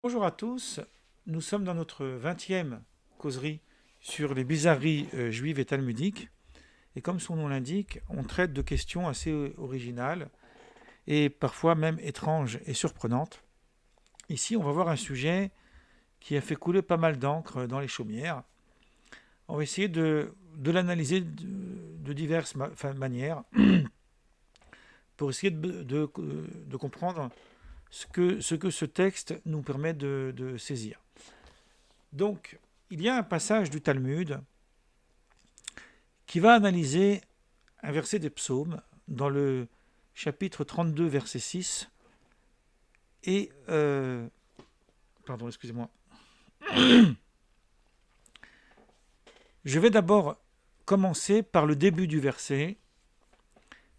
Bonjour à tous, nous sommes dans notre 20e causerie sur les bizarreries juives et talmudiques. Et comme son nom l'indique, on traite de questions assez originales et parfois même étranges et surprenantes. Ici, on va voir un sujet qui a fait couler pas mal d'encre dans les chaumières. On va essayer de l'analyser de diverses manières pour essayer de comprendre ce que ce texte nous permet de saisir. Donc, il y a un passage du Talmud qui va analyser un verset des psaumes dans le chapitre 32, verset 6. Et, pardon, excusez-moi. Je vais d'abord commencer par le début du verset.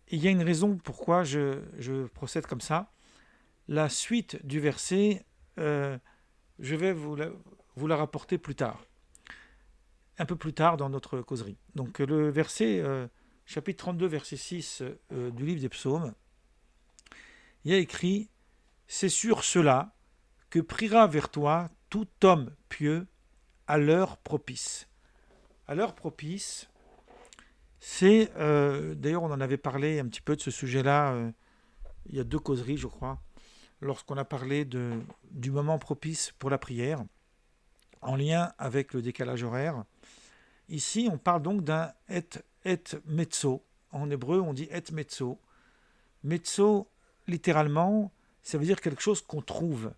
Il y a une raison pourquoi je procède comme ça. La suite du verset, je vais vous la rapporter plus tard, un peu plus tard dans notre causerie. Donc le verset, chapitre 32, verset 6 du livre des psaumes, il y a écrit: c'est sur cela que priera vers toi tout homme pieux à l'heure propice. À l'heure propice, c'est, d'ailleurs on en avait parlé un petit peu de ce sujet-là, il y a deux causeries je crois, lorsqu'on a parlé du moment propice pour la prière, en lien avec le décalage horaire. Ici on parle donc d'un et mezzo. En hébreu on dit et mezzo. Mezzo, littéralement, ça veut dire quelque chose qu'on trouve.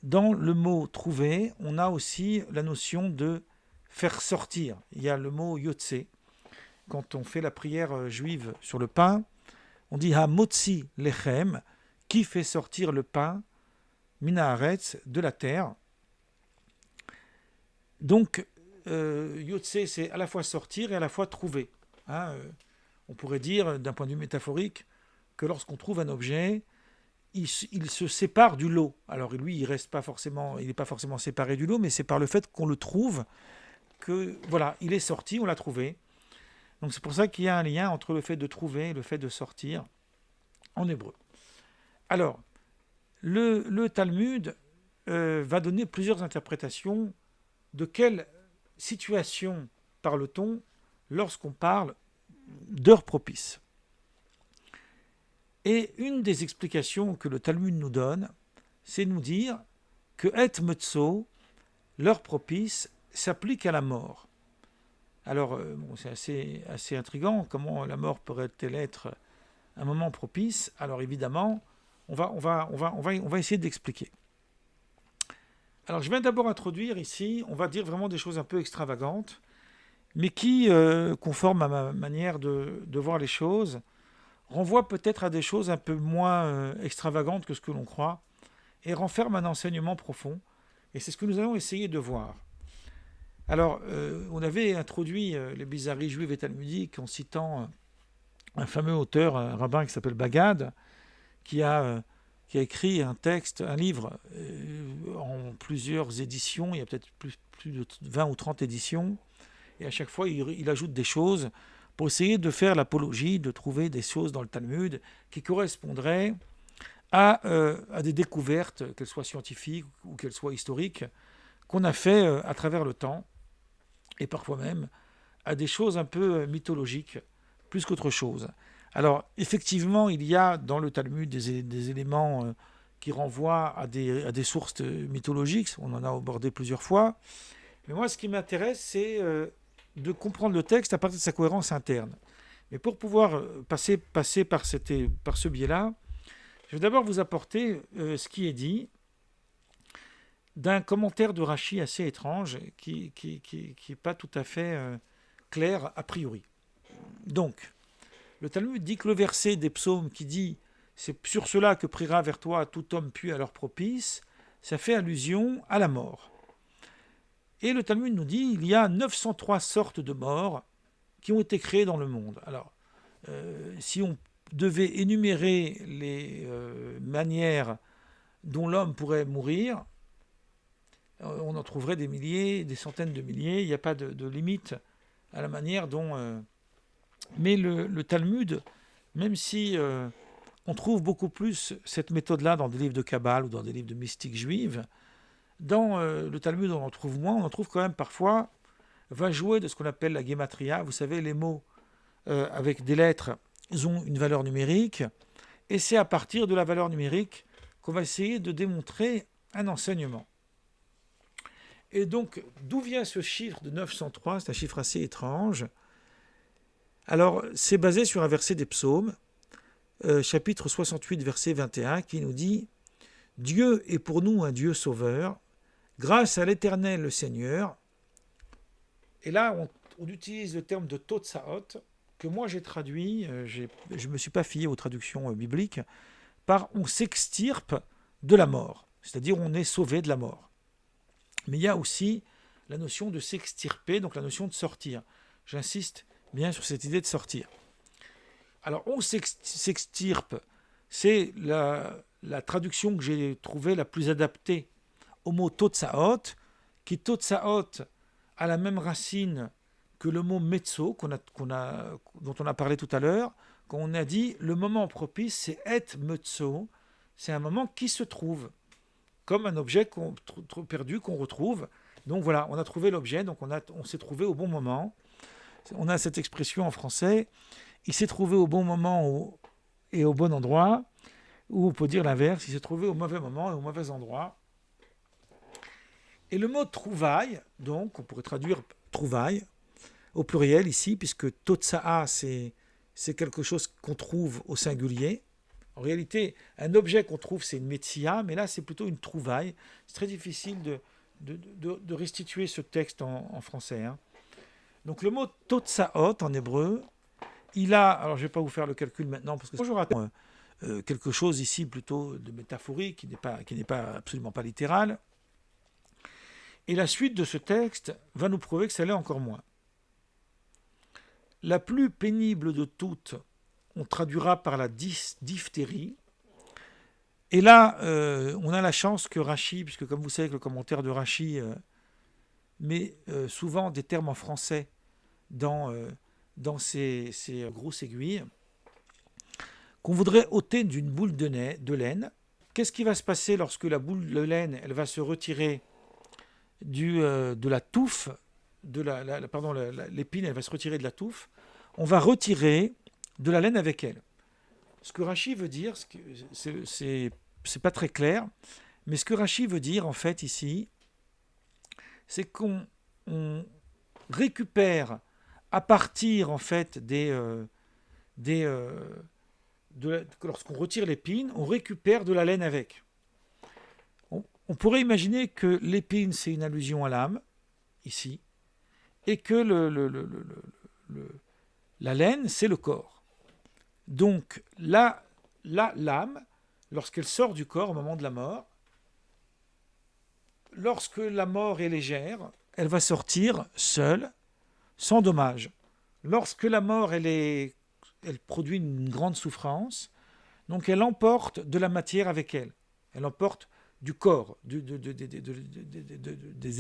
Dans le mot trouver, on a aussi la notion de faire sortir. Il y a le mot yotse. Quand on fait la prière juive sur le pain, on dit ha-motzi lechem, qui fait sortir le pain, mina haaretz, de la terre. Donc, yotse, c'est à la fois sortir et à la fois trouver. Hein, on pourrait dire, d'un point de vue métaphorique, que lorsqu'on trouve un objet, il se sépare du lot. Alors lui, il n'est pas forcément séparé du lot, mais c'est par le fait qu'on le trouve que voilà, il est sorti, on l'a trouvé. Donc c'est pour ça qu'il y a un lien entre le fait de trouver et le fait de sortir en hébreu. Alors, le Talmud va donner plusieurs interprétations de quelle situation parle-t-on lorsqu'on parle d'heure propice. Et une des explications que le Talmud nous donne, c'est nous dire que et mezzo, l'heure propice, s'applique à la mort. Alors, c'est assez intriguant. Comment la mort pourrait-elle être un moment propice? Alors, évidemment, on va essayer d'expliquer. Alors, je vais d'abord introduire ici, on va dire vraiment des choses un peu extravagantes, mais qui, conformes à ma manière de voir les choses, renvoient peut-être à des choses un peu moins extravagantes que ce que l'on croit, et renferment un enseignement profond. Et c'est ce que nous allons essayer de voir. Alors, on avait introduit les bizarreries juives et talmudiques en citant un fameux auteur, un rabbin qui s'appelle Bagad, qui a, qui a écrit un texte, un livre en plusieurs éditions. Il y a peut-être plus de 20 ou 30 éditions. Et à chaque fois, il ajoute des choses pour essayer de faire l'apologie, de trouver des choses dans le Talmud qui correspondraient à des découvertes, qu'elles soient scientifiques ou qu'elles soient historiques, qu'on a fait à travers le temps, et parfois même à des choses un peu mythologiques, plus qu'autre chose. Alors, effectivement, il y a dans le Talmud des éléments qui renvoient à des sources mythologiques, on en a abordé plusieurs fois, mais moi, ce qui m'intéresse, c'est de comprendre le texte à partir de sa cohérence interne. Mais pour pouvoir passer par ce biais-là, je vais d'abord vous apporter ce qui est dit d'un commentaire de Rachi assez étrange qui n'est pas tout à fait clair a priori. Donc, le Talmud dit que le verset des psaumes qui dit c'est sur cela que priera vers toi tout homme pieux à l'heure propice, ça fait allusion à la mort. Et le Talmud nous dit il y a 903 sortes de morts qui ont été créées dans le monde. Alors, si on devait énumérer les manières dont l'homme pourrait mourir, on en trouverait des milliers, des centaines de milliers. Il n'y a pas de limite à la manière dont... Mais le Talmud, même si on trouve beaucoup plus cette méthode-là dans des livres de Kabbale ou dans des livres de mystique juive, Dans le Talmud, on en trouve moins, on en trouve quand même parfois, va jouer de ce qu'on appelle la gematria. Vous savez, les mots avec des lettres, ils ont une valeur numérique, et c'est à partir de la valeur numérique qu'on va essayer de démontrer un enseignement. Et donc, d'où vient ce chiffre de 903? C'est un chiffre assez étrange. Alors, c'est basé sur un verset des psaumes, chapitre 68, verset 21, qui nous dit « Dieu est pour nous un Dieu sauveur, grâce à l'Éternel le Seigneur. » Et là, on utilise le terme de Totsaot, que moi j'ai traduit, je ne me suis pas fié aux traductions bibliques, par « on s'extirpe de la mort », c'est-à-dire on est sauvé de la mort. Mais il y a aussi la notion de s'extirper, donc la notion de sortir. J'insiste bien sur cette idée de sortir. Alors, on s'extirpe, c'est la traduction que j'ai trouvée la plus adaptée au mot Totsaot, qui Totsaot a la même racine que le mot mezzo, dont on a parlé tout à l'heure, quand on a dit le moment propice, c'est et mezzo, c'est un moment qui se trouve, comme un objet perdu qu'on retrouve. Donc voilà, on a trouvé l'objet, donc on s'est trouvé au bon moment. On a cette expression en français, il s'est trouvé au bon moment et au bon endroit, ou on peut dire l'inverse, il s'est trouvé au mauvais moment et au mauvais endroit. Et le mot trouvaille, donc on pourrait traduire trouvaille au pluriel ici, puisque totsa'a c'est quelque chose qu'on trouve au singulier. En réalité, un objet qu'on trouve, c'est une metsia, mais là, c'est plutôt une trouvaille. C'est très difficile de restituer ce texte en français. Hein. Donc, le mot totsaot en hébreu, il a... Alors, je ne vais pas vous faire le calcul maintenant, parce que c'est toujours quelque chose ici plutôt de métaphorique, qui n'est pas absolument pas littéral. Et la suite de ce texte va nous prouver que ça l'est encore moins. La plus pénible de toutes, on traduira par la diphtérie. Et là, on a la chance que Rachi, puisque comme vous savez que le commentaire de Rachi met souvent des termes en français dans ces grosses aiguilles, qu'on voudrait ôter d'une boule de laine. Qu'est-ce qui va se passer lorsque la boule de laine elle va se retirer de la touffe, l'épine elle va se retirer de la touffe, on va retirer de la laine avec elle. Ce que Rachi veut dire, c'est pas très clair, mais ce que Rachi veut dire en fait ici, c'est qu'on récupère à partir en fait lorsqu'on retire l'épine, on récupère de la laine avec. On pourrait imaginer que l'épine c'est une allusion à l'âme ici, et que la laine c'est le corps. Donc l'âme, lorsqu'elle sort du corps au moment de la mort, lorsque la mort est légère, elle va sortir seule, sans dommage. Lorsque la mort elle produit une grande souffrance, donc elle emporte de la matière avec elle. Elle emporte du corps, des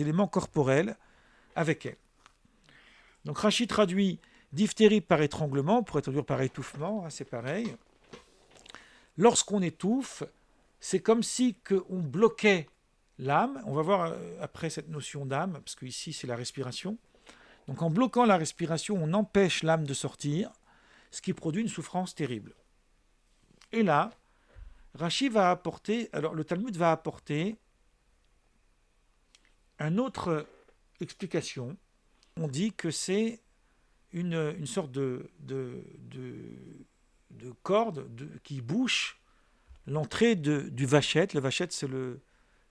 éléments corporels avec elle. Donc Rachi traduit diphtérie par étranglement, on pourrait traduire par étouffement, hein, c'est pareil. Lorsqu'on étouffe, c'est comme si on bloquait l'âme. On va voir après cette notion d'âme, parce qu'ici c'est la respiration. Donc en bloquant la respiration, on empêche l'âme de sortir, ce qui produit une souffrance terrible. Et là, Rachi va apporter, alors le Talmud va apporter une autre explication. On dit que c'est une sorte de corde qui bouche l'entrée du vachette. Le vachette, c'est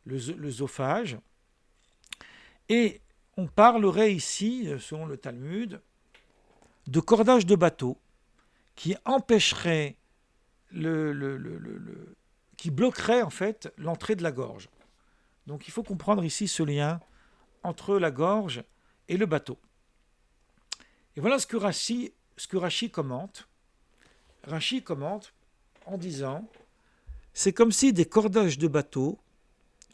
l'œsophage. Et on parlerait ici, selon le Talmud, de cordage de bateau qui empêcherait qui bloquerait en fait l'entrée de la gorge. Donc il faut comprendre ici ce lien entre la gorge et le bateau. Et voilà ce que Rachi commente. Rachi commente en disant « C'est comme si des cordages de bateau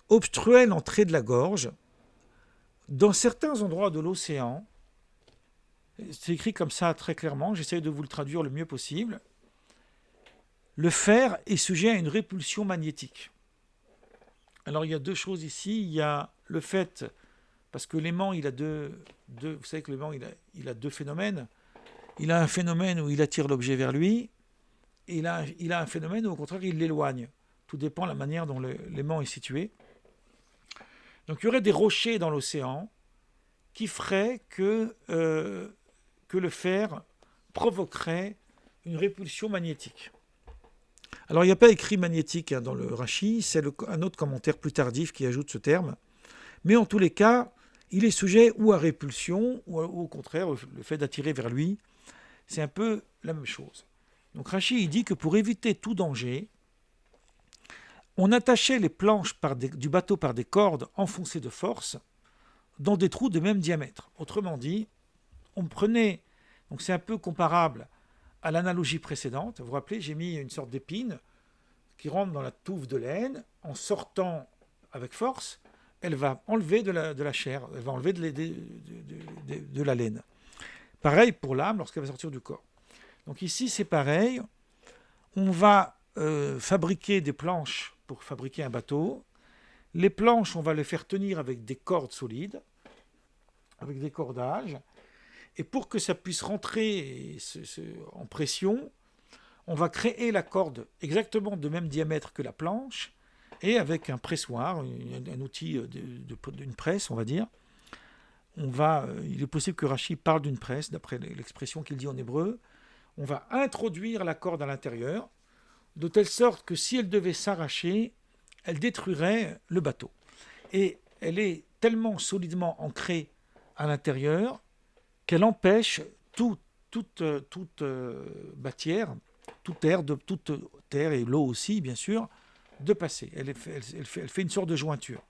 obstruaient l'entrée de la gorge. Dans certains endroits de l'océan, c'est écrit comme ça très clairement, j'essaie de vous le traduire le mieux possible, le fer est sujet à une répulsion magnétique. Alors il y a deux choses ici. Il y a le fait, parce que l'aimant, il a vous savez que l'aimant, il a deux phénomènes. Il a un phénomène où il attire l'objet vers lui, et il a un phénomène où au contraire il l'éloigne. Tout dépend de la manière dont l'aimant est situé. Donc il y aurait des rochers dans l'océan qui feraient que le fer provoquerait une répulsion magnétique. Alors il n'y a pas écrit magnétique dans le Rashi, c'est un autre commentaire plus tardif qui ajoute ce terme. Mais en tous les cas, il est sujet ou à répulsion, ou au contraire, le fait d'attirer vers lui, c'est un peu la même chose. Donc Rashi il dit que pour éviter tout danger, on attachait les planches du bateau par des cordes enfoncées de force dans des trous de même diamètre. Autrement dit, on prenait, donc c'est un peu comparable à l'analogie précédente. Vous vous rappelez, j'ai mis une sorte d'épine qui rentre dans la touffe de laine. En sortant avec force, elle va enlever de la chair, elle va enlever de la laine. Pareil pour l'âme lorsqu'elle va sortir du corps. Donc ici, c'est pareil. On va fabriquer des planches pour fabriquer un bateau. Les planches, on va les faire tenir avec des cordes solides, avec des cordages. Et pour que ça puisse rentrer en pression, on va créer la corde exactement de même diamètre que la planche, et avec un pressoir, un outil d'une presse, on va dire, il est possible que Rashi parle d'une presse, d'après l'expression qu'il dit en hébreu. On va introduire la corde à l'intérieur, de telle sorte que si elle devait s'arracher, elle détruirait le bateau. Et elle est tellement solidement ancrée à l'intérieur qu'elle empêche toute matière, toute terre et l'eau aussi, bien sûr, de passer. Elle fait une sorte de jointure.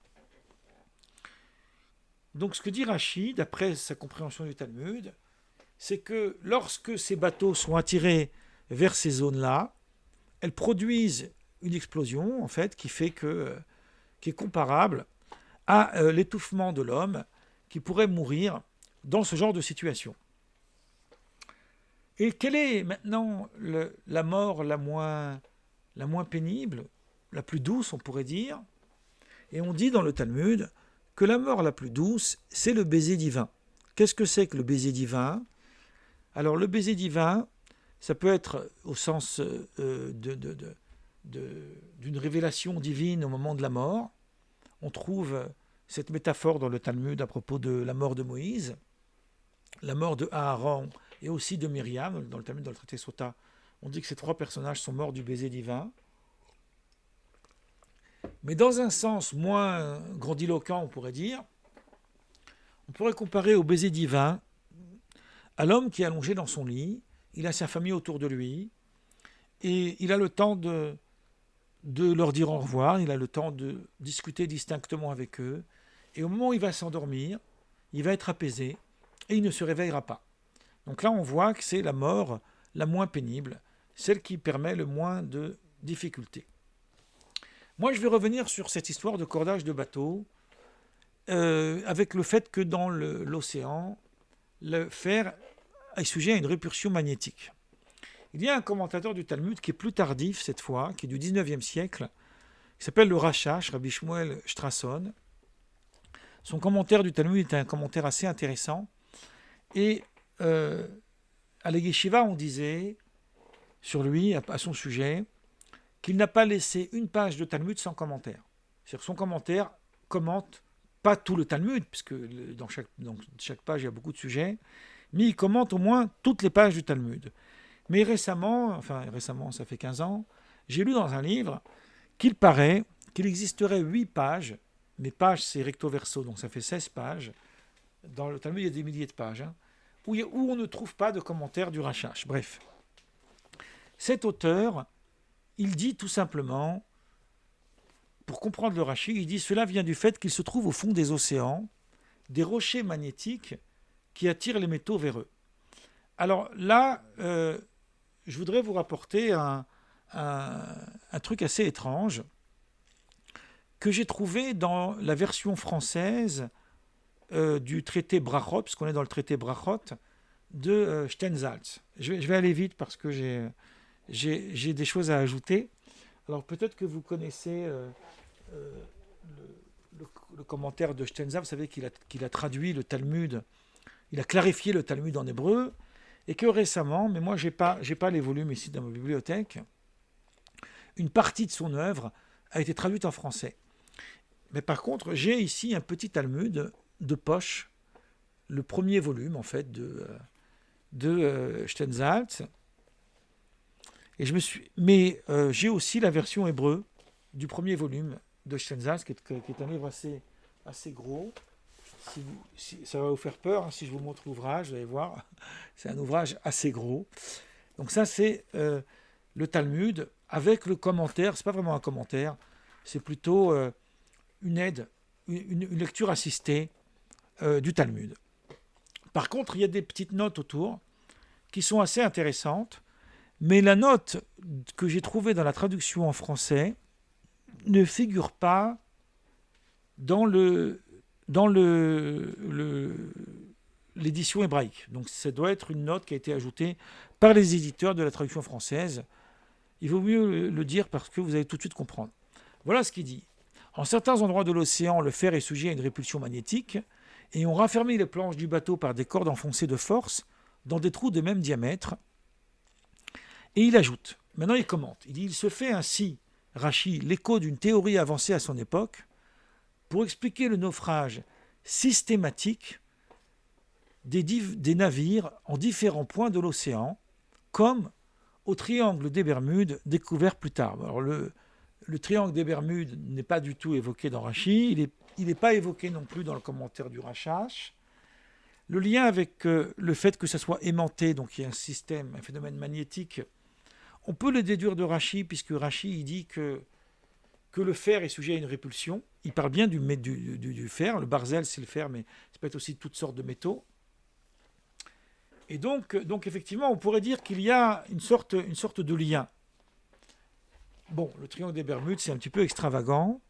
Donc ce que dit Rashi, d'après sa compréhension du Talmud, c'est que lorsque ces bateaux sont attirés vers ces zones-là, elles produisent une explosion, en fait, qui est comparable à l'étouffement de l'homme qui pourrait mourir dans ce genre de situation. Et quelle est maintenant la mort la moins pénible, la plus douce, on pourrait dire? Et on dit dans le Talmud que la mort la plus douce, c'est le baiser divin. Qu'est-ce que c'est que le baiser divin? Alors le baiser divin, ça peut être au sens d'une révélation divine au moment de la mort. On trouve cette métaphore dans le Talmud à propos de la mort de Moïse, la mort de Aaron et aussi de Myriam. Dans le Talmud, dans le traité Sota, on dit que ces trois personnages sont morts du baiser divin. Mais dans un sens moins grandiloquent, on pourrait comparer au baiser divin à l'homme qui est allongé dans son lit, il a sa famille autour de lui, et il a le temps de leur dire au revoir, il a le temps de discuter distinctement avec eux, et au moment où il va s'endormir, il va être apaisé, et il ne se réveillera pas. Donc là, on voit que c'est la mort la moins pénible, celle qui permet le moins de difficultés. Moi, je vais revenir sur cette histoire de cordage de bateau, avec le fait que dans l'océan, le fer est sujet à une répulsion magnétique. Il y a un commentateur du Talmud qui est plus tardif cette fois, qui est du 19e siècle, qui s'appelle le Rashash, Rabbi Shmuel Strasson. Son commentaire du Talmud est un commentaire assez intéressant. Et à la Yeshiva, on disait sur lui, à son sujet, qu'il n'a pas laissé une page de Talmud sans commentaire. C'est-à-dire que son commentaire commente pas tout le Talmud, puisque dans chaque page, il y a beaucoup de sujets, mais il commente au moins toutes les pages du Talmud. Mais récemment, ça fait 15 ans, j'ai lu dans un livre qu'il paraît qu'il existerait 8 pages, mais pages c'est recto verso, donc ça fait 16 pages, dans le Talmud il y a des milliers de pages, où on ne trouve pas de commentaire du Rashash. Bref, cet auteur, il dit tout simplement, pour comprendre le Rashi, il dit « Cela vient du fait qu'il se trouve au fond des océans des rochers magnétiques qui attirent les métaux vers eux. » Alors là, je voudrais vous rapporter un truc assez étrange que j'ai trouvé dans la version française du traité Brachot, puisqu'on est dans le traité Brachot, de Steinsaltz. Je vais aller vite parce que j'ai des choses à ajouter. Alors peut-être que vous connaissez le commentaire de Stenza, vous savez qu'il a traduit le Talmud, il a clarifié le Talmud en hébreu, et que récemment, mais moi j'ai pas les volumes ici dans ma bibliothèque, une partie de son œuvre a été traduite en français. Mais par contre, j'ai ici un petit Talmud de poche, le premier volume en fait de Stenzhals. Et mais j'ai aussi la version hébreu du premier volume de Stenzhals, qui est un livre assez gros. Ça va vous faire peur hein, si je vous montre l'ouvrage, vous allez voir. C'est un ouvrage assez gros. Donc ça, c'est le Talmud avec le commentaire. C'est pas vraiment un commentaire, c'est plutôt une aide, une lecture assistée du Talmud. Par contre, il y a des petites notes autour qui sont assez intéressantes, mais la note que j'ai trouvée dans la traduction en français ne figure pas dans l'édition hébraïque. Donc ça doit être une note qui a été ajoutée par les éditeurs de la traduction française. Il vaut mieux le dire parce que vous allez tout de suite comprendre. Voilà ce qu'il dit. En certains endroits de l'océan, le fer est sujet à une répulsion magnétique et on raffermit les planches du bateau par des cordes enfoncées de force dans des trous de même diamètre. Et il ajoute, maintenant il commente, il dit « Il se fait ainsi, Rachi, l'écho d'une théorie avancée à son époque, pour expliquer le naufrage systématique des navires en différents points de l'océan, comme au triangle des Bermudes découvert plus tard. » Alors le triangle des Bermudes n'est pas du tout évoqué dans Rachi, il n'est pas évoqué non plus dans le commentaire du Rashash. Le lien avec le fait que ça soit aimanté, donc il y a un phénomène magnétique, on peut le déduire de Rachi, puisque Rachi il dit que le fer est sujet à une répulsion. Il parle bien du fer, le barzel c'est le fer, mais ça peut être aussi toutes sortes de métaux. Et donc effectivement, on pourrait dire qu'il y a une sorte de lien. Bon, le triangle des Bermudes, c'est un petit peu extravagant,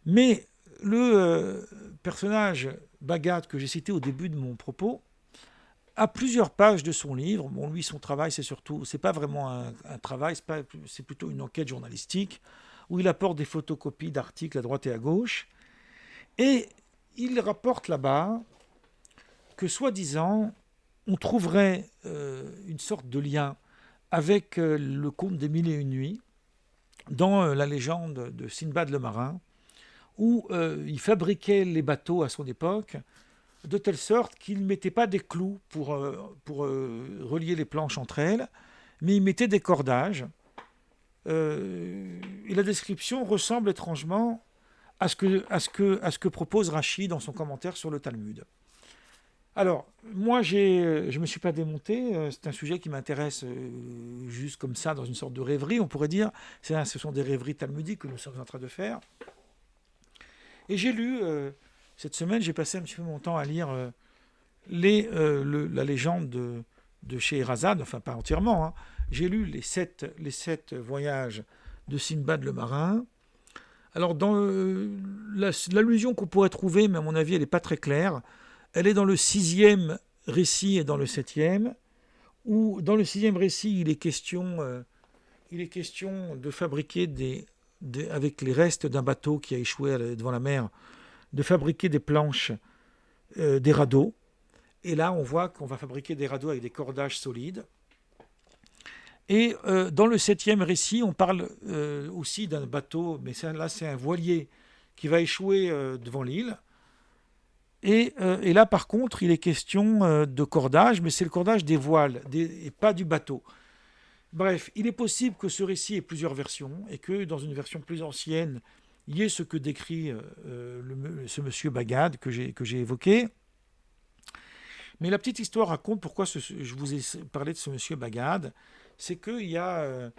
mais le personnage Bagad que j'ai cité au début de mon propos a plusieurs pages de son livre. Bon, lui, son travail, c'est pas vraiment un travail, c'est plutôt une enquête journalistique où il apporte des photocopies d'articles à droite et à gauche. Et il rapporte là-bas que, soi-disant, on trouverait une sorte de lien avec le conte des Mille et une nuits dans la légende de Sinbad le marin, où il fabriquait les bateaux à son époque de telle sorte qu'il ne mettait pas des clous pour relier les planches entre elles, mais il mettait des cordages. Et la description ressemble étrangement à ce que propose Rachi dans son commentaire sur le Talmud. Alors, moi, je ne me suis pas démonté, c'est un sujet qui m'intéresse juste comme ça, dans une sorte de rêverie, on pourrait dire. Ce sont des rêveries talmudiques que nous sommes en train de faire. Et j'ai lu, cette semaine, j'ai passé un petit peu mon temps à lire la légende de Scheherazade, enfin pas entièrement, hein. J'ai lu les sept voyages de Sinbad le marin. Alors, dans l'allusion qu'on pourrait trouver, mais à mon avis, elle n'est pas très claire, elle est dans le 6e récit et dans le 7e, où dans le 6e récit, il est question de fabriquer avec les restes d'un bateau qui a échoué devant la mer, de fabriquer des planches, des radeaux. Et là, on voit qu'on va fabriquer des radeaux avec des cordages solides. Et dans le 7e récit, on parle aussi d'un bateau, mais là, c'est un voilier qui va échouer devant l'île. Et là, par contre, il est question de cordage, mais c'est le cordage des voiles, et pas du bateau. Bref, il est possible que ce récit ait plusieurs versions, et que dans une version plus ancienne, il y ait ce que décrit ce monsieur Bagad que j'ai évoqué. Mais la petite histoire raconte pourquoi je vous ai parlé de ce monsieur Bagad. C'est qu'il y a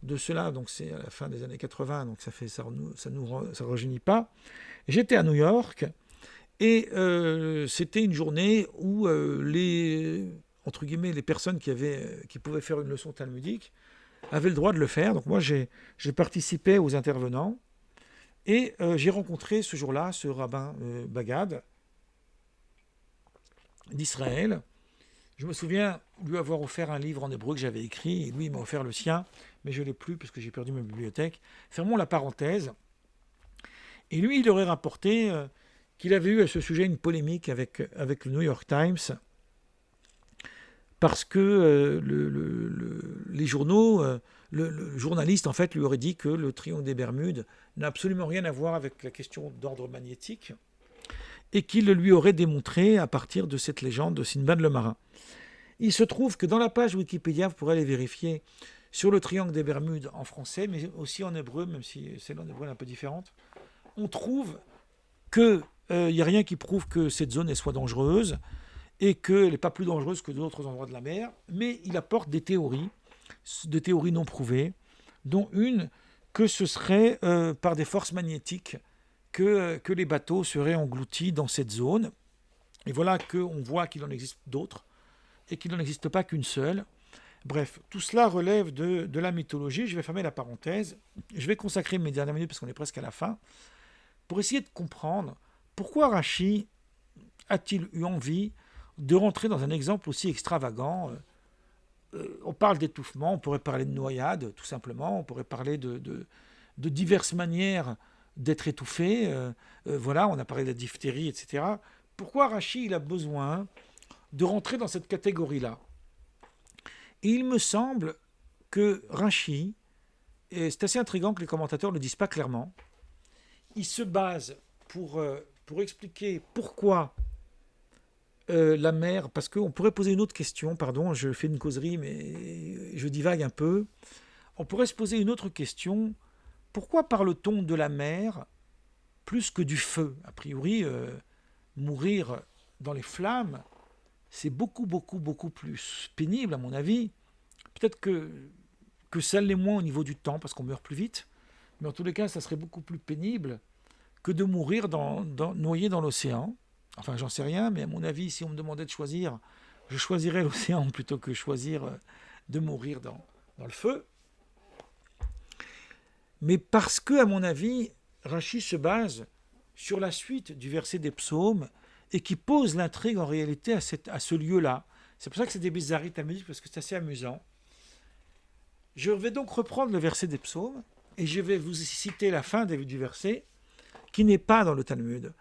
de cela, donc c'est à la fin des années 80, donc ça ne rajeunit pas. J'étais à New York et c'était une journée où entre guillemets, les personnes qui pouvaient faire une leçon talmudique avaient le droit de le faire. Donc moi, j'ai participé aux intervenants et j'ai rencontré ce jour-là ce rabbin Bagad d'Israël. Je me souviens lui avoir offert un livre en hébreu que j'avais écrit, et lui il m'a offert le sien, mais je ne l'ai plus parce que j'ai perdu ma bibliothèque. Fermons la parenthèse. Et lui, il aurait rapporté qu'il avait eu à ce sujet une polémique avec le New York Times, parce que les journaux, le journaliste en fait lui aurait dit que le triangle des Bermudes n'a absolument rien à voir avec la question d'ordre magnétique, et qu'il le lui aurait démontré à partir de cette légende de Sinbad le marin. Il se trouve que dans la page Wikipédia, vous pourrez aller vérifier, sur le triangle des Bermudes en français, mais aussi en hébreu, même si celle en hébreu est un peu différente, on trouve qu'il n'y a rien qui prouve que cette zone soit dangereuse et qu'elle n'est pas plus dangereuse que d'autres endroits de la mer, mais il apporte des théories non prouvées, dont une que ce serait par des forces magnétiques que les bateaux seraient engloutis dans cette zone. Et voilà qu'on voit qu'il en existe d'autres et qu'il n'en existe pas qu'une seule. Bref, tout cela relève de la mythologie. Je vais fermer la parenthèse. Je vais consacrer mes dernières minutes, parce qu'on est presque à la fin, pour essayer de comprendre pourquoi Rachi a-t-il eu envie de rentrer dans un exemple aussi extravagant. On parle d'étouffement, on pourrait parler de noyade, tout simplement. On pourrait parler de diverses manières d'être étouffé. Voilà, on a parlé de la diphtérie, etc. Pourquoi Rachi il a besoin de rentrer dans cette catégorie-là? Et il me semble que Rachi, et c'est assez intriguant que les commentateurs ne le disent pas clairement, il se base pour expliquer pourquoi la mer, parce qu'on pourrait poser une autre question, pardon, je fais une causerie, mais je divague un peu. On pourrait se poser une autre question. Pourquoi parle-t-on de la mer plus que du feu? A priori, mourir dans les flammes, c'est beaucoup, beaucoup, beaucoup plus pénible, à mon avis. Peut-être que ça l'est moins au niveau du temps, parce qu'on meurt plus vite. Mais en tous les cas, ça serait beaucoup plus pénible que de mourir noyé dans l'océan. Enfin, j'en sais rien, mais à mon avis, si on me demandait de choisir, je choisirais l'océan plutôt que choisir de mourir dans le feu. Mais parce que, à mon avis, Rachi se base sur la suite du verset des psaumes et qui pose l'intrigue en réalité à ce lieu-là. C'est pour ça que c'est des bizarreries talmudiques, parce que c'est assez amusant. Je vais donc reprendre le verset des psaumes et je vais vous citer la fin du verset qui n'est pas dans le Talmud.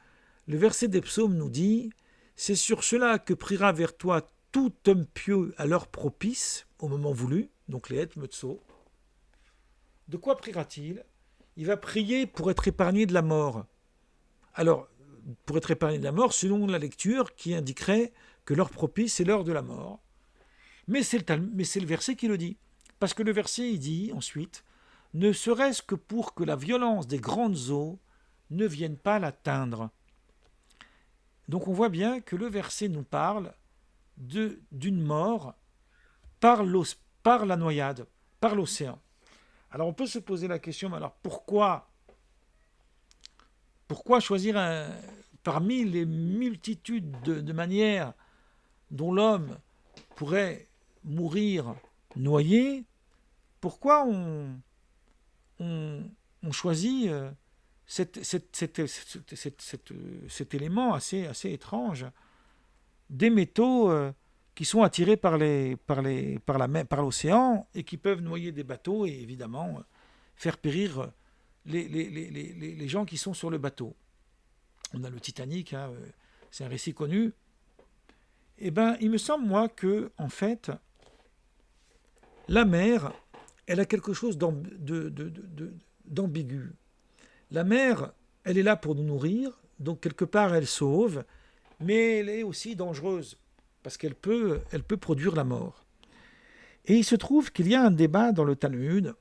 Le verset des psaumes nous dit « C'est sur cela que priera vers toi tout homme pieux à l'heure propice, au moment voulu, donc les et metso. » De quoi priera-t-il? Il va prier pour être épargné de la mort. Alors, pour être épargné de la mort, selon la lecture qui indiquerait que l'heure propice, c'est l'heure de la mort. Mais c'est le verset qui le dit. Parce que le verset, il dit ensuite « Ne serait-ce que pour que la violence des grandes eaux ne vienne pas l'atteindre. » Donc on voit bien que le verset nous parle d'une mort par la noyade, par l'océan. Alors on peut se poser la question, mais alors pourquoi choisir parmi les multitudes de manières dont l'homme pourrait mourir noyé, pourquoi on choisit cet élément assez étrange des métaux qui sont attirés par l'océan et qui peuvent noyer des bateaux et évidemment faire périr les gens qui sont sur le bateau. On a le Titanic, hein, c'est un récit connu. Eh bien, il me semble, moi, que, en fait, la mer, elle a quelque chose d'ambigu. La mer, elle est là pour nous nourrir, donc quelque part, elle sauve, mais elle est aussi dangereuse, parce qu'elle peut produire la mort. Et il se trouve qu'il y a un débat dans le Talmud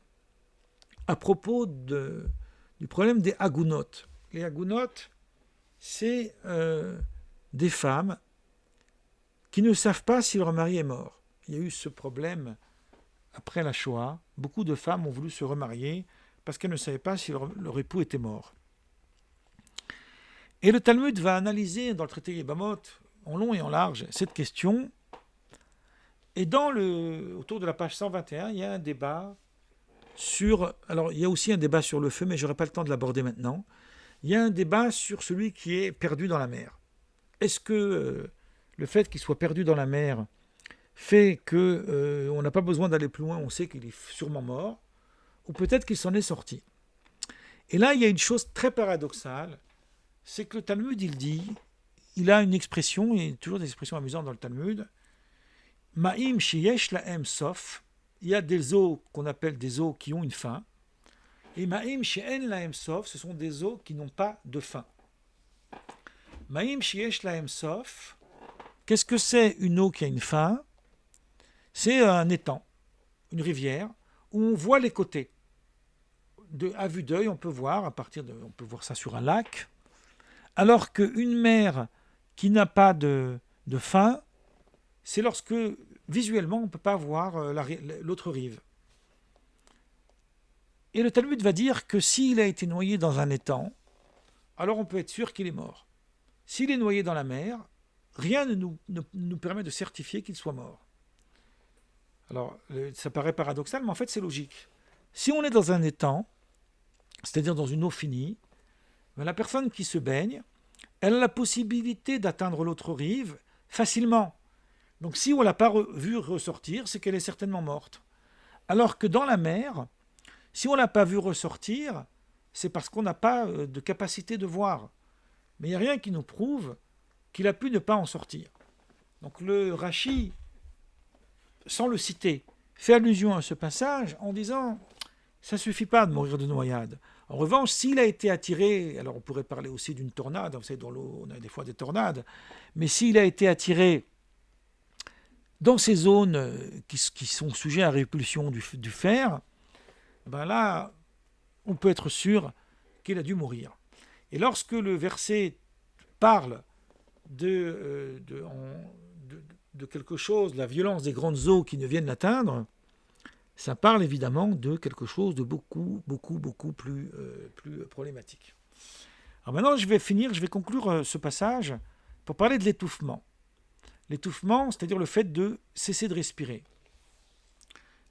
à propos du problème des hagunotes. Les hagunotes, c'est des femmes qui ne savent pas si leur mari est mort. Il y a eu ce problème après la Shoah. Beaucoup de femmes ont voulu se remarier parce qu'elles ne savaient pas si leur époux était mort. Et le Talmud va analyser dans le traité Yebamot, en long et en large, cette question. Et autour de la page 121, il y a un débat alors il y a aussi un débat sur le feu, mais je n'aurai pas le temps de l'aborder maintenant. Il y a un débat sur celui qui est perdu dans la mer. Est-ce que le fait qu'il soit perdu dans la mer fait qu'on n'a pas besoin d'aller plus loin, on sait qu'il est sûrement mort, ou peut-être qu'il s'en est sorti. Et là, il y a une chose très paradoxale, c'est que le Talmud, il a une expression, il y a toujours des expressions amusantes dans le Talmud, Ma'im sheyesh lahem sof, il y a des eaux qu'on appelle des eaux qui ont une fin, et Ma'im she'en lahem sof, ce sont des eaux qui n'ont pas de fin. Ma'im sheyesh lahem sof, qu'est-ce que c'est une eau qui a une fin? C'est un étang, une rivière, où on voit les côtés. À vue d'œil, on peut voir, on peut voir ça sur un lac, alors qu'une mer qui n'a pas de fin, c'est lorsque visuellement on ne peut pas voir l'autre rive. Et le Talmud va dire que s'il a été noyé dans un étang, alors on peut être sûr qu'il est mort. S'il est noyé dans la mer, rien ne nous permet de certifier qu'il soit mort. Alors, ça paraît paradoxal, mais en fait c'est logique. Si on est dans un étang, c'est-à-dire dans une eau finie, la personne qui se baigne, elle a la possibilité d'atteindre l'autre rive facilement. Donc si on ne l'a pas vue ressortir, c'est qu'elle est certainement morte. Alors que dans la mer, si on ne l'a pas vue ressortir, c'est parce qu'on n'a pas de capacité de voir. Mais il n'y a rien qui nous prouve qu'il a pu ne pas en sortir. Donc le Rashi, sans le citer, fait allusion à ce passage en disant « ça ne suffit pas de mourir de noyade ». En revanche, s'il a été attiré, alors on pourrait parler aussi d'une tornade, vous savez, dans l'eau, on a des fois des tornades, mais s'il a été attiré dans ces zones qui sont sujettes à répulsion du fer, ben là, on peut être sûr qu'il a dû mourir. Et lorsque le verset parle de quelque chose, de la violence des grandes eaux qui ne viennent l'atteindre, ça parle évidemment de quelque chose de beaucoup plus problématique. Alors maintenant, je vais conclure ce passage pour parler de l'étouffement. L'étouffement, c'est-à-dire le fait de cesser de respirer.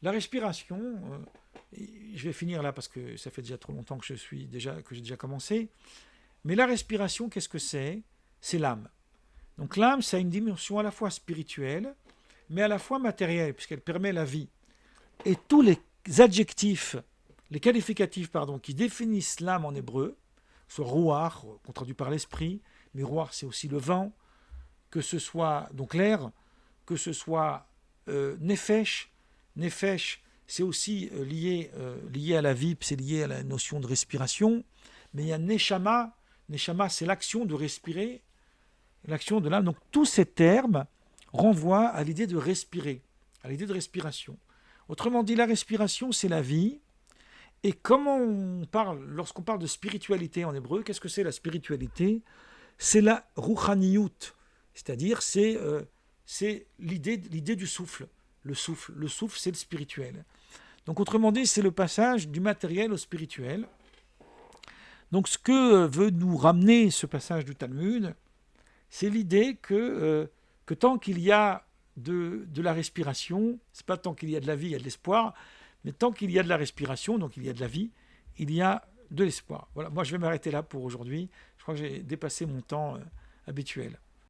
La respiration, je vais finir là parce que ça fait déjà trop longtemps que j'ai déjà commencé, mais la respiration, qu'est-ce que c'est? C'est l'âme. Donc l'âme, ça a une dimension à la fois spirituelle, mais à la fois matérielle, puisqu'elle permet la vie. Et tous les adjectifs, les qualificatifs, qui définissent l'âme en hébreu, soit ruach, qu'on traduit par l'esprit, mais ruach c'est aussi le vent, que ce soit donc l'air, que ce soit nefesh. Nefesh, c'est aussi lié à la vie, c'est lié à la notion de respiration. Mais il y a neshama. Neshama, c'est l'action de respirer, l'action de l'âme. Donc tous ces termes renvoient à l'idée de respirer, à l'idée de respiration. Autrement dit, la respiration, c'est la vie. Et lorsqu'on parle de spiritualité en hébreu, qu'est-ce que c'est la spiritualité? C'est la ruchaniyut, c'est-à-dire c'est l'idée du souffle. Le souffle, c'est le spirituel. Donc autrement dit, c'est le passage du matériel au spirituel. Donc ce que veut nous ramener ce passage du Talmud, c'est l'idée que tant qu'il y a de la respiration, c'est pas tant qu'il y a de la vie, il y a de l'espoir, mais tant qu'il y a de la respiration, donc il y a de la vie, il y a de l'espoir. Voilà, moi je vais m'arrêter là pour aujourd'hui. Je crois que j'ai dépassé mon temps habituel.